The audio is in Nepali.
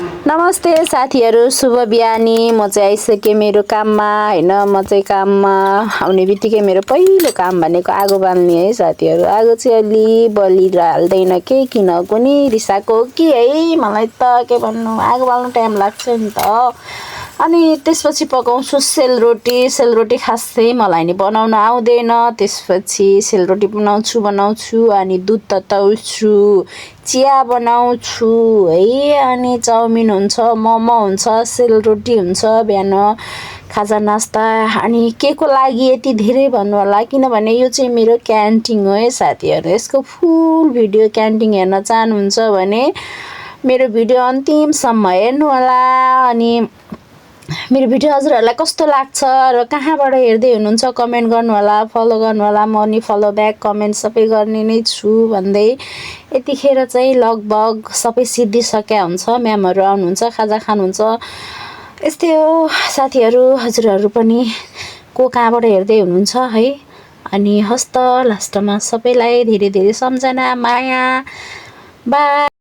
नमस्ते साथीहरू, शुभ बिहानी। म चाहिँ आइसकेँ मेरो काममा हैन। म चाहिँ काममा आउने बित्तिकै मेरो पहिलो काम भनेको आगो बाल्ने है साथीहरू। आगो चाहिँ अलि बलिहाल्दैन के किन कुनै रिसाएको हो कि है, मलाई त के भन्नु, आगो बाल्नु टाइम लाग्छ नि त। अनि त्यसपछि पकाउँछु सेलरोटी खासै मलाई नि बनाउन आउँदैन। त्यसपछि सेलरोटी बनाउँछु अनि दुध तताउँछु, चिया बनाउँछु है। अनि चाउमिन हुन्छ, मोमो हुन्छ, सेलरोटी हुन्छ बिहान खाजा नास्ता। अनि के को लागि यति धेरै भन्नु होला, किनभने यो चाहिँ मेरो क्यान्टिन हो है साथीहरू। यसको फुल भिडियो क्यान्टिन हेर्न चाहनुहुन्छ भने मेरो भिडियो अन्तिमसम्म हेर्नु होला। अनि मेरो भिडियो हजुरहरूलाई कस्तो लाग्छ र कहाँबाट हेर्दै हुनुहुन्छ कमेन्ट गर्नु होला, फलो गर्नु होला। म नि फलो ब्याक कमेन्ट सबै गर्ने नै छु भन्दै यतिखेर चाहिँ लगभग सबै सिद्धिसक्या हुन्छ। म्यामहरू आउनुहुन्छ, खाजा खानुहुन्छ। यस्तै हो साथीहरू, हजुरहरू पनि को कहाँबाट हेर्दै हुनुहुन्छ है। अनि हस्त लास्टमा सबैलाई धेरै धेरै सम्झना, माया, बाई।